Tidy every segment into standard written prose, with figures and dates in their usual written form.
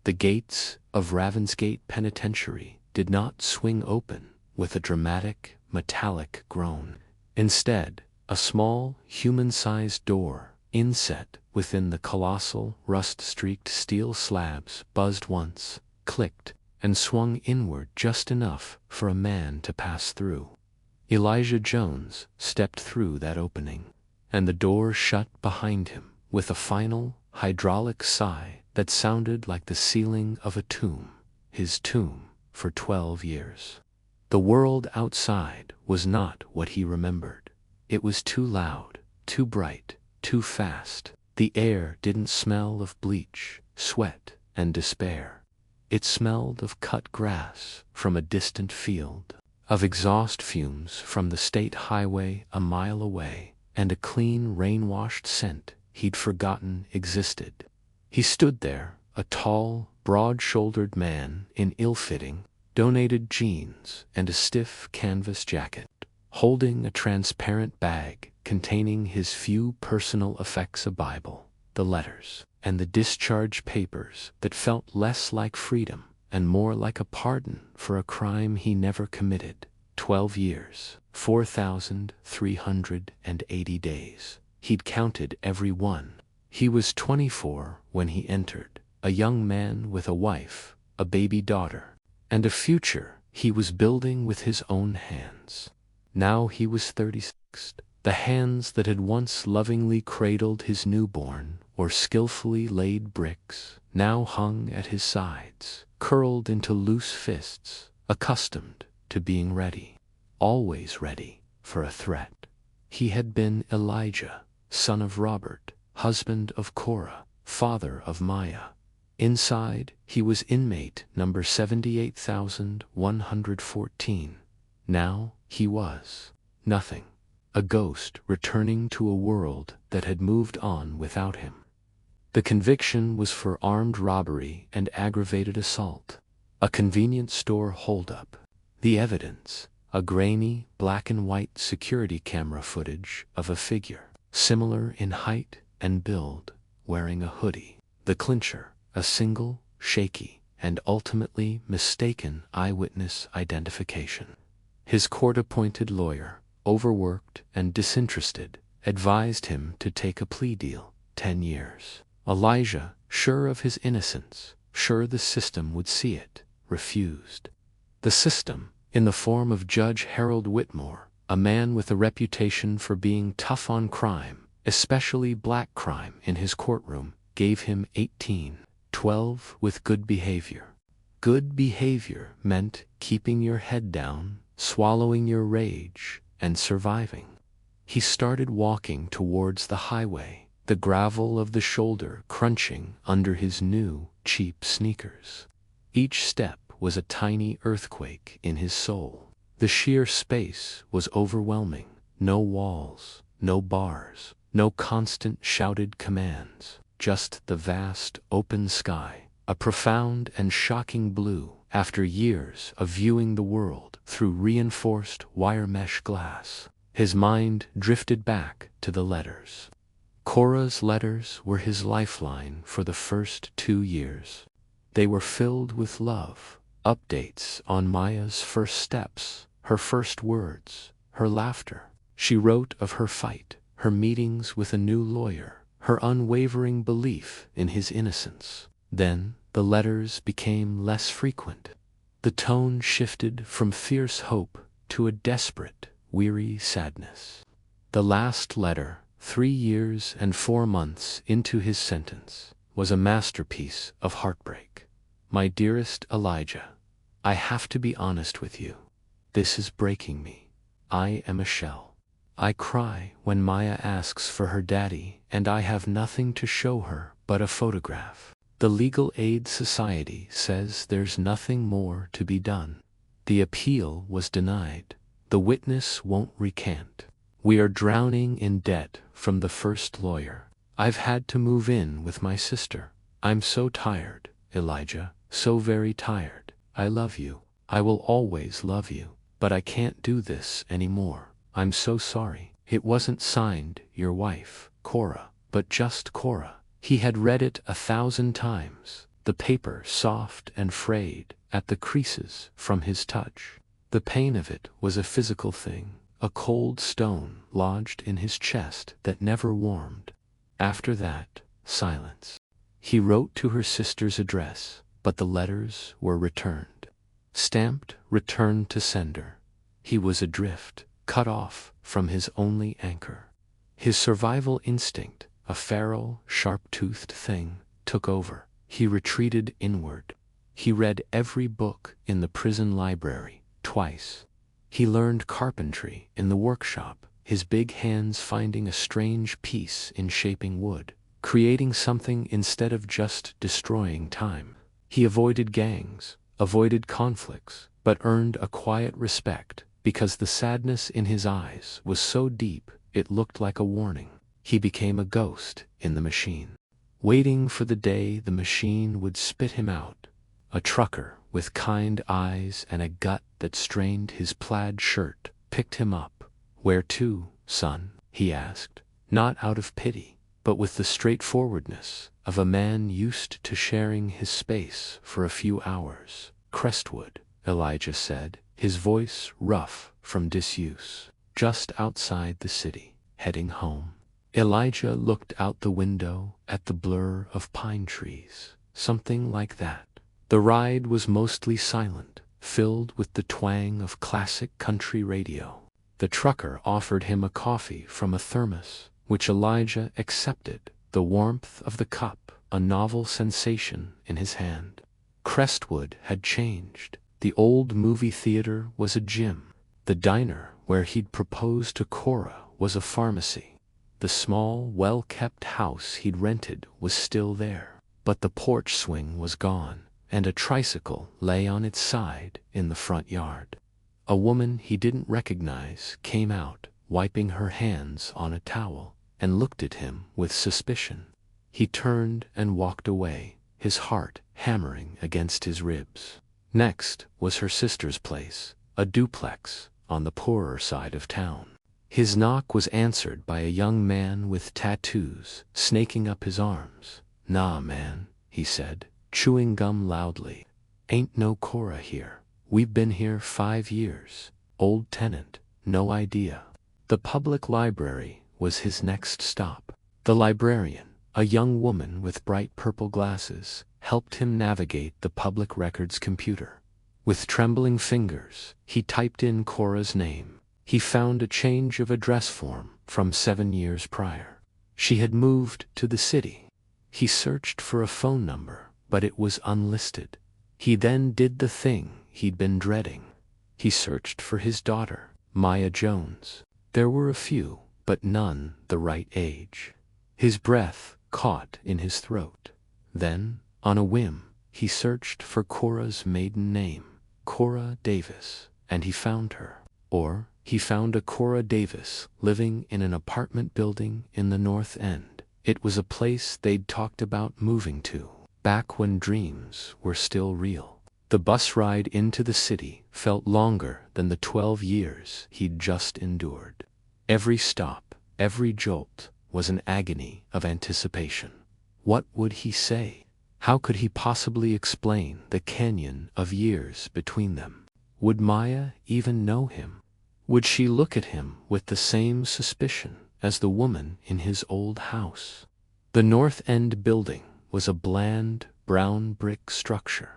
The gates of Ravensgate Penitentiary did not swing open with a dramatic, metallic groan. Instead, a small, human-sized door, inset within the colossal, rust-streaked steel slabs, buzzed once, clicked, and swung inward just enough for a man to pass through. Elijah Jones stepped through that opening, and the door shut behind him with a final, hydraulic sigh that sounded like the ceiling of a tomb, his tomb for 12 years. The world outside was not what he remembered. It was too loud, too bright, too fast. The air didn't smell of bleach, sweat, and despair. It smelled of cut grass from a distant field, of exhaust fumes from the state highway a mile away, and a clean, rain-washed scent he'd forgotten existed. He stood there, a tall, broad-shouldered man in ill-fitting, donated jeans and a stiff canvas jacket, holding a transparent bag containing his few personal effects: a Bible, the letters, and the discharge papers that felt less like freedom and more like a pardon for a crime he never committed. 12 years, 4,380 days. He'd counted every one. He was 24 when he entered, a young man with a wife, a baby daughter, and a future he was building with his own hands. Now he was 36. The hands that had once lovingly cradled his newborn or skillfully laid bricks now hung at his sides, curled into loose fists, accustomed to being ready, always ready for a threat. He had been Elijah, son of Robert, husband of Korah, father of Maya. Inside, he was inmate number 78,114. Now he was nothing, a ghost returning to a world that had moved on without him. The conviction was for armed robbery and aggravated assault, a convenience store holdup. The evidence, a grainy, black-and-white security camera footage of a figure, similar in height and build, wearing a hoodie. The clincher, a single, shaky, and ultimately mistaken eyewitness identification. His court-appointed lawyer, overworked and disinterested, advised him to take a plea deal, 10 years. Elijah, sure of his innocence, sure the system would see it, refused. The system, in the form of Judge Harold Whitmore, a man with a reputation for being tough on crime, especially black crime, in his courtroom, gave him 18, 12 with good behavior. Good behavior meant keeping your head down, swallowing your rage, and surviving. He started walking towards the highway, the gravel of the shoulder crunching under his new, cheap sneakers. Each step was a tiny earthquake in his soul. The sheer space was overwhelming. No walls, no bars, no constant shouted commands, just the vast, open sky, a profound and shocking blue after years of viewing the world through reinforced wire mesh glass. His mind drifted back to the letters. Korah's letters were his lifeline for the first 2 years. They were filled with love, updates on Maya's first steps, her first words, her laughter. She wrote of her fight, her meetings with a new lawyer, her unwavering belief in his innocence. Then the letters became less frequent. The tone shifted from fierce hope to a desperate, weary sadness. The last letter, 3 years and 4 months into his sentence, was a masterpiece of heartbreak. My dearest Elijah, I have to be honest with you. This is breaking me. I am a shell. I cry when Maya asks for her daddy, and I have nothing to show her but a photograph. The Legal Aid Society says there's nothing more to be done. The appeal was denied. The witness won't recant. We are drowning in debt from the first lawyer. I've had to move in with my sister. I'm so tired, Elijah, so very tired. I love you. I will always love you. But I can't do this anymore. I'm so sorry. It wasn't signed your wife, Korah, but just Korah. He had read it 1,000 times. the paper soft and frayed at the creases from his touch. The pain of it was a physical thing, a cold stone lodged in his chest that never warmed. After that, silence. He wrote to her sister's address, but the letters were returned. Stamped "Returned to sender." He was adrift, cut off from his only anchor. His survival instinct, a feral, sharp-toothed thing, took over. He retreated inward. He read every book in the prison library, twice. He learned carpentry in the workshop, his big hands finding a strange peace in shaping wood, creating something instead of just destroying time. He avoided gangs, avoided conflicts, but earned a quiet respect because the sadness in his eyes was so deep it looked like a warning. He became a ghost in the machine, waiting for the day the machine would spit him out. A trucker with kind eyes and a gut that strained his plaid shirt picked him up. "Where to, son?" he asked, not out of pity, but with the straightforwardness of a man used to sharing his space for a few hours. "Crestwood," Elijah said, his voice rough from disuse. "Just outside the city, heading home." Elijah looked out the window at the blur of pine trees. Something like that. The ride was mostly silent, filled with the twang of classic country radio. The trucker offered him a coffee from a thermos, which Elijah accepted, the warmth of the cup a novel sensation in his hand. Crestwood had changed. The old movie theater was a gym. The diner where he'd proposed to Cora was a pharmacy. The small, well-kept house he'd rented was still there, but the porch swing was gone, and a tricycle lay on its side in the front yard. A woman he didn't recognize came out, wiping her hands on a towel, and looked at him with suspicion. He turned and walked away, his heart hammering against his ribs. Next was her sister's place, a duplex on the poorer side of town. His knock was answered by a young man with tattoos snaking up his arms. "Nah, man," he said, chewing gum loudly. "Ain't no Cora here. We've been here 5 years. Old tenant, no idea." The public library was his next stop. The librarian, a young woman with bright purple glasses, helped him navigate the public records computer. With trembling fingers, he typed in Cora's name. He found a change of address form from 7 years prior. She had moved to the city. He searched for a phone number, but it was unlisted. He then did the thing he'd been dreading. He searched for his daughter, Maya Jones. There were a few, but none the right age. His breath caught in his throat. Then, on a whim, he searched for Cora's maiden name, Cora Davis, and he found her. Or, he found a Cora Davis living in an apartment building in the North End. It was a place they'd talked about moving to, back when dreams were still real. The bus ride into the city felt longer than the 12 years he'd just endured. Every stop, every jolt, was an agony of anticipation. What would he say? How could he possibly explain the canyon of years between them? Would Maya even know him? Would she look at him with the same suspicion as the woman in his old house? The North End building was a bland, brown brick structure.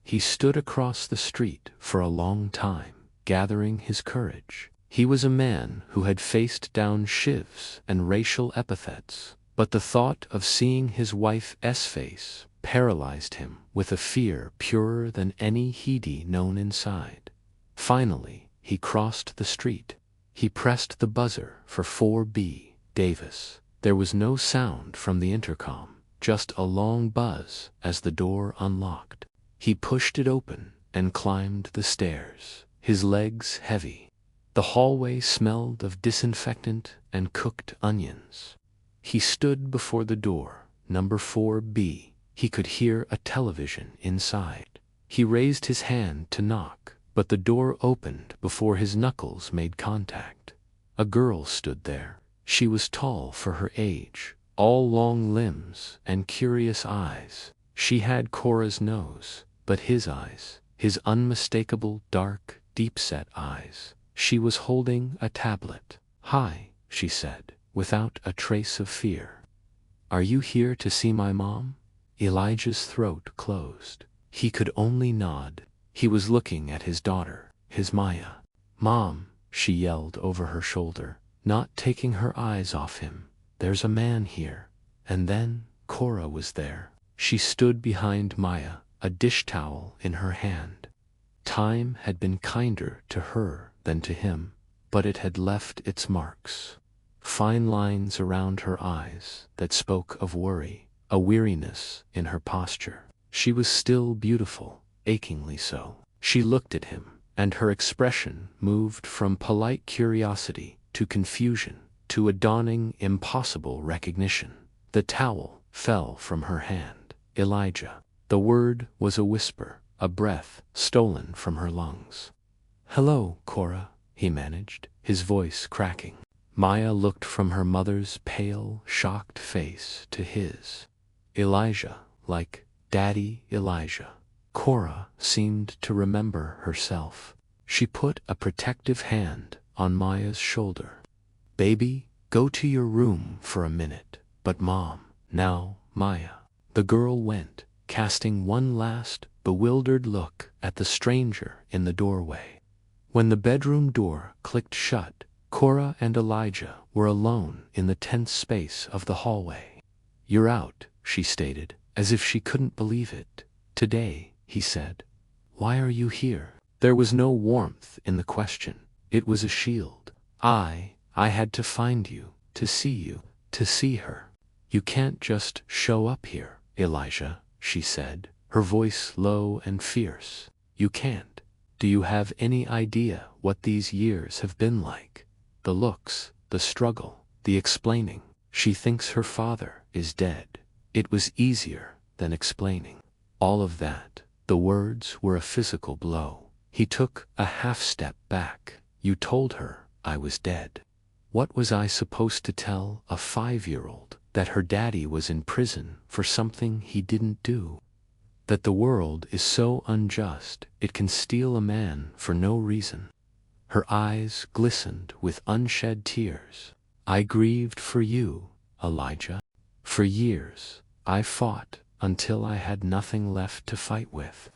He stood across the street for a long time, gathering his courage. He was a man who had faced down shivs and racial epithets, but the thought of seeing his wife's face paralyzed him with a fear purer than any he'd known inside. Finally, he crossed the street. He pressed the buzzer for 4B, Davis. There was no sound from the intercom, just a long buzz as the door unlocked. He pushed it open and climbed the stairs, his legs heavy. The hallway smelled of disinfectant and cooked onions. He stood before the door, number 4B. He could hear a television inside. He raised his hand to knock, but the door opened before his knuckles made contact. A girl stood there. She was tall for her age, all long limbs and curious eyes. She had Cora's nose, but his eyes, his unmistakable, dark, deep-set eyes. She was holding a tablet. "Hi," she said, without a trace of fear. "Are you here to see my mom?" Elijah's throat closed. He could only nod. He was looking at his daughter, his Maya. "Mom," she yelled over her shoulder, not taking her eyes off him, "there's a man here." And then Cora was there. She stood behind Maya, a dish towel in her hand. Time had been kinder to her than to him, but it had left its marks. Fine lines around her eyes that spoke of worry, a weariness in her posture. She was still beautiful, achingly so. She looked at him, and her expression moved from polite curiosity to confusion, to a dawning, impossible recognition. The towel fell from her hand. "Elijah." The word was a whisper, a breath stolen from her lungs. "Hello, Cora," he managed, his voice cracking. Maya looked from her mother's pale, shocked face to his. Elijah, like Daddy Elijah. Cora seemed to remember herself. She put a protective hand on Maya's shoulder. "Baby, go to your room for a minute." "But Mom." "Now, Maya." The girl went, casting one last, bewildered look at the stranger in the doorway. When the bedroom door clicked shut, Cora and Elijah were alone in the tense space of the hallway. "You're out," she stated, as if she couldn't believe it. "Today," he said. "Why are you here?" There was no warmth in the question. It was a shield. I had to find you, to see her. "You can't just show up here, Elijah," she said, her voice low and fierce. "You can't. Do you have any idea what these years have been like? The looks, the struggle, the explaining. She thinks her father is dead. It was easier than explaining. All of that." The words were a physical blow. He took a half-step back. "You told her I was dead." What was I supposed to tell a 5-year-old? That her daddy was in prison for something he didn't do? That the world is so unjust it can steal a man for no reason? Her eyes glistened with unshed tears. "I grieved for you, Elijah. For years, I fought until I had nothing left to fight with.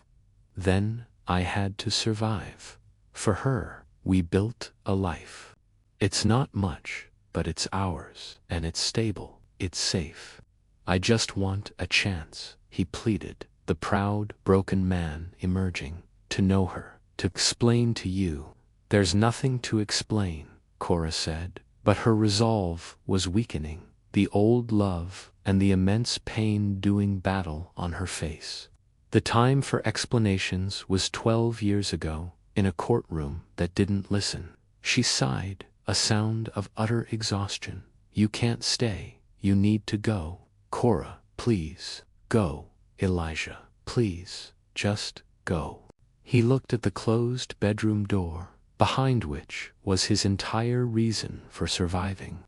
Then I had to survive. For her, we built a life. It's not much, but it's ours, and it's stable, it's safe. I just want a chance," he pleaded, the proud, broken man emerging, "to know her, to explain to you." "There's nothing to explain," Cora said, but her resolve was weakening, the old love and the immense pain doing battle on her face. The time for explanations was 12 years ago, in a courtroom that didn't listen. She sighed, a sound of utter exhaustion. "You can't stay. You need to go. Cora, please, go. Elijah, please, just go." He looked at the closed bedroom door, behind which was his entire reason for surviving.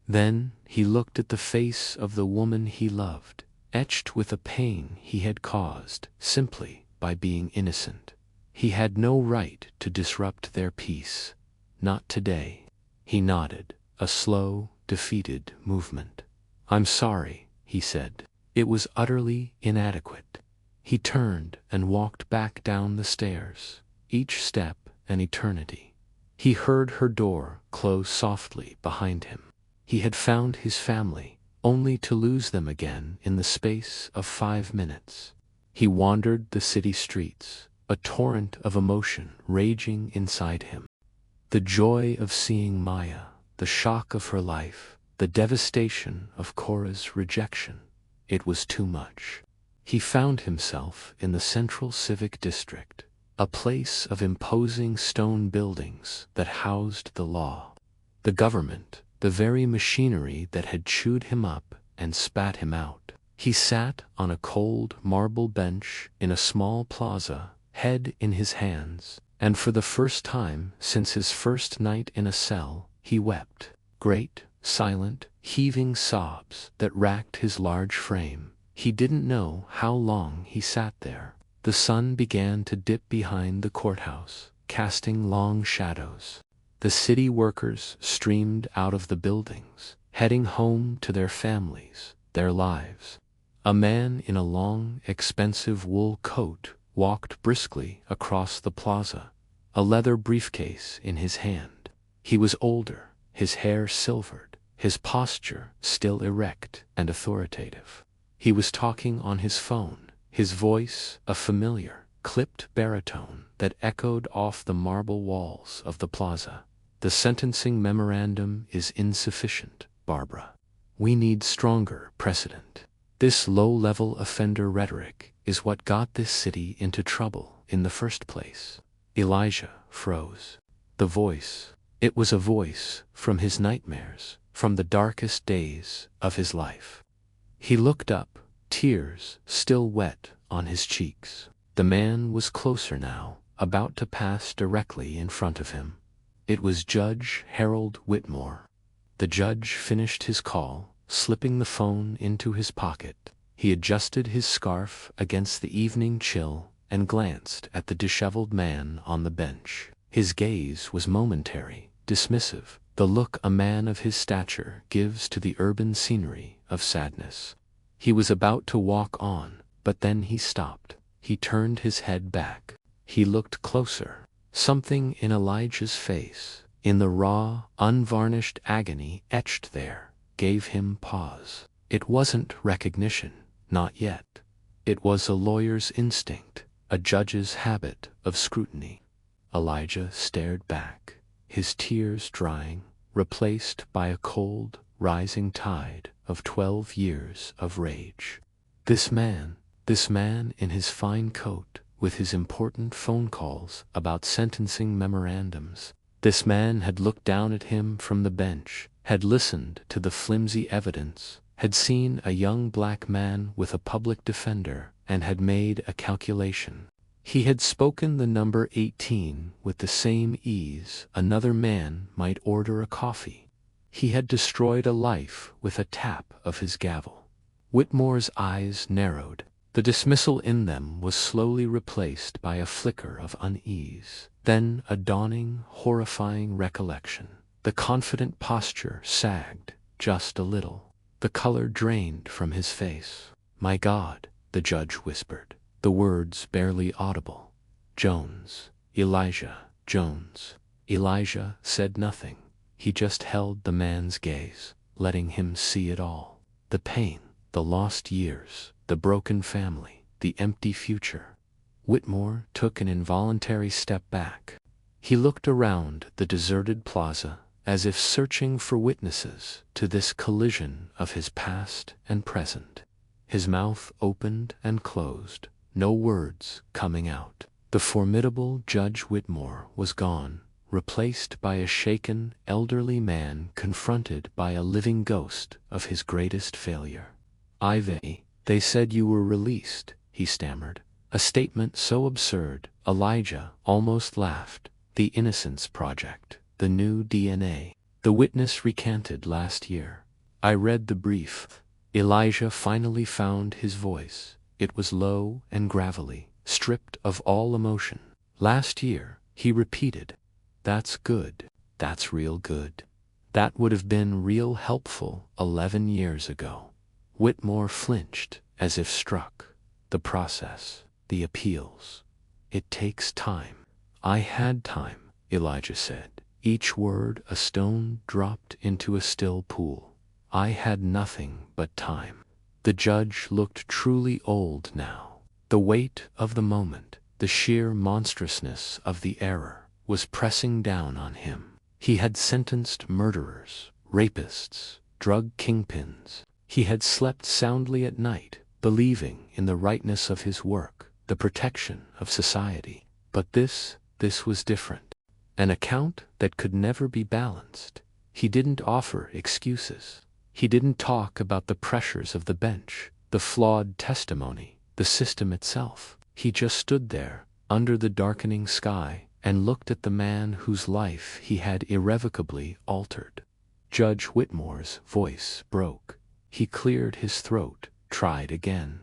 Then he looked at the face of the woman he loved, etched with a pain he had caused simply by being innocent. He had no right to disrupt their peace. Not today. He nodded, a slow, defeated movement. "I'm sorry," he said. It was utterly inadequate. He turned and walked back down the stairs, each step an eternity. He heard her door close softly behind him. He had found his family, only to lose them again in the space of 5 minutes. He wandered the city streets, a torrent of emotion raging inside him. The joy of seeing Maya, the shock of her life, the devastation of Cora's rejection. It was too much. He found himself in the Central Civic District, a place of imposing stone buildings that housed the law, the government, the very machinery that had chewed him up and spat him out. He sat on a cold marble bench in a small plaza, head in his hands, and for the first time since his first night in a cell, he wept. Great, silent, heaving sobs that racked his large frame. He didn't know how long he sat there. The sun began to dip behind the courthouse, casting long shadows. The city workers streamed out of the buildings, heading home to their families, their lives. A man in a long, expensive wool coat walked briskly across the plaza, a leather briefcase in his hand. He was older, his hair silvered, his posture still erect and authoritative. He was talking on his phone, his voice a familiar, clipped baritone that echoed off the marble walls of the plaza. The sentencing memorandum is insufficient, Barbara. We need stronger precedent. This low-level offender rhetoric is what got this city into trouble in the first place. Elijah froze. The voice, it was a voice from his nightmares, from the darkest days of his life. He looked up, tears still wet on his cheeks. The man was closer now, about to pass directly in front of him. It was Judge Harold Whitmore. The judge finished his call, slipping the phone into his pocket. He adjusted his scarf against the evening chill and glanced at the disheveled man on the bench. His gaze was momentary, dismissive, the look a man of his stature gives to the urban scenery of sadness. He was about to walk on, but then he stopped. He turned his head back. He looked closer. Something in Elijah's face, in the raw, unvarnished agony etched there, gave him pause. It wasn't recognition, not yet. It was a lawyer's instinct, a judge's habit of scrutiny. Elijah stared back, his tears drying, replaced by a cold, rising tide of 12 years of rage. This man in his fine coat, with his important phone calls about sentencing memorandums. This man had looked down at him from the bench, had listened to the flimsy evidence, had seen a young black man with a public defender, and had made a calculation. He had spoken the number 18 with the same ease another man might order a coffee. He had destroyed a life with a tap of his gavel. Whitmore's eyes narrowed. The dismissal in them was slowly replaced by a flicker of unease, then a dawning, horrifying recollection. The confident posture sagged just a little. The color drained from his face. "My God," the judge whispered, the words barely audible. "Jones, Elijah Jones." Elijah said nothing. He just held the man's gaze, letting him see it all. The pain, the lost years, the broken family, the empty future. Whitmore took an involuntary step back. He looked around the deserted plaza, as if searching for witnesses to this collision of his past and present. His mouth opened and closed, no words coming out. The formidable Judge Whitmore was gone, replaced by a shaken, elderly man confronted by a living ghost of his greatest failure. They said you were released," he stammered. A statement so absurd, Elijah almost laughed. The Innocence Project, the new DNA. The witness recanted last year. I read the brief. Elijah finally found his voice. It was low and gravelly, stripped of all emotion. Last year, he repeated, "That's good. That's real good. That would have been real helpful 11 years ago." Whitmore flinched, as if struck. The process, the appeals. It takes time. I had time, Elijah said, each word a stone dropped into a still pool. I had nothing but time. The judge looked truly old now. The weight of the moment, the sheer monstrousness of the error, was pressing down on him. He had sentenced murderers, rapists, drug kingpins. He had slept soundly at night, believing in the rightness of his work, the protection of society. But this was different. An account that could never be balanced. He didn't offer excuses. He didn't talk about the pressures of the bench, the flawed testimony, the system itself. He just stood there, under the darkening sky, and looked at the man whose life he had irrevocably altered. Judge Whitmore's voice broke. He cleared his throat, tried again.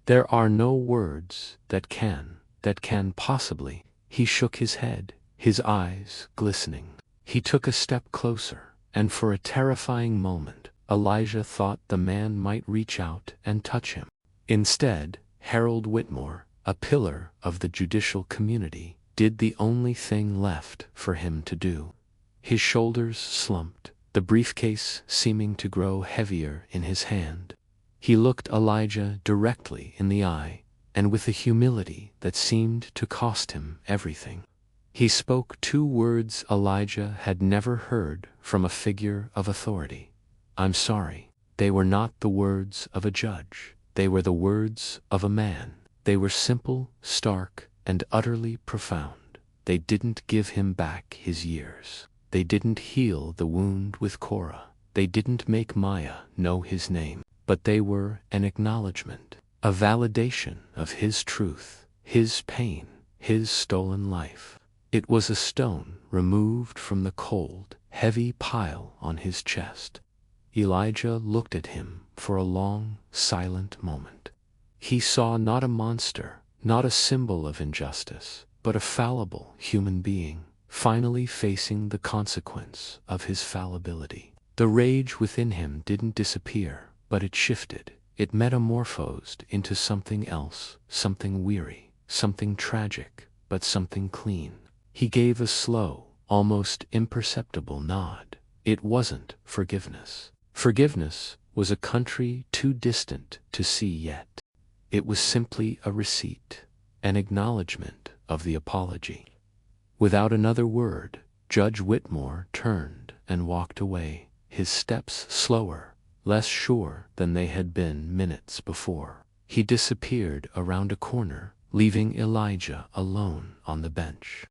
There are no words that can possibly. He shook his head, his eyes glistening. He took a step closer, and for a terrifying moment, Elijah thought the man might reach out and touch him. Instead, Harold Whitmore, a pillar of the judicial community, did the only thing left for him to do. His shoulders slumped, the briefcase seeming to grow heavier in his hand. He looked Elijah directly in the eye, and with a humility that seemed to cost him everything. He spoke two words Elijah had never heard from a figure of authority. "I'm sorry." They were not the words of a judge. They were the words of a man. They were simple, stark, and utterly profound. They didn't give him back his years. They didn't heal the wound with Korah. They didn't make Maya know his name. But they were an acknowledgement, a validation of his truth, his pain, his stolen life. It was a stone removed from the cold, heavy pile on his chest. Elijah looked at him for a long, silent moment. He saw not a monster, not a symbol of injustice, but a fallible human being, finally facing the consequence of his fallibility. The rage within him didn't disappear, but it shifted. It metamorphosed into something else, something weary, something tragic, but something clean. He gave a slow, almost imperceptible nod. It wasn't forgiveness. Forgiveness was a country too distant to see yet. It was simply a receipt, an acknowledgement of the apology. Without another word, Judge Whitmore turned and walked away, his steps slower, less sure than they had been minutes before. He disappeared around a corner, leaving Elijah alone on the bench.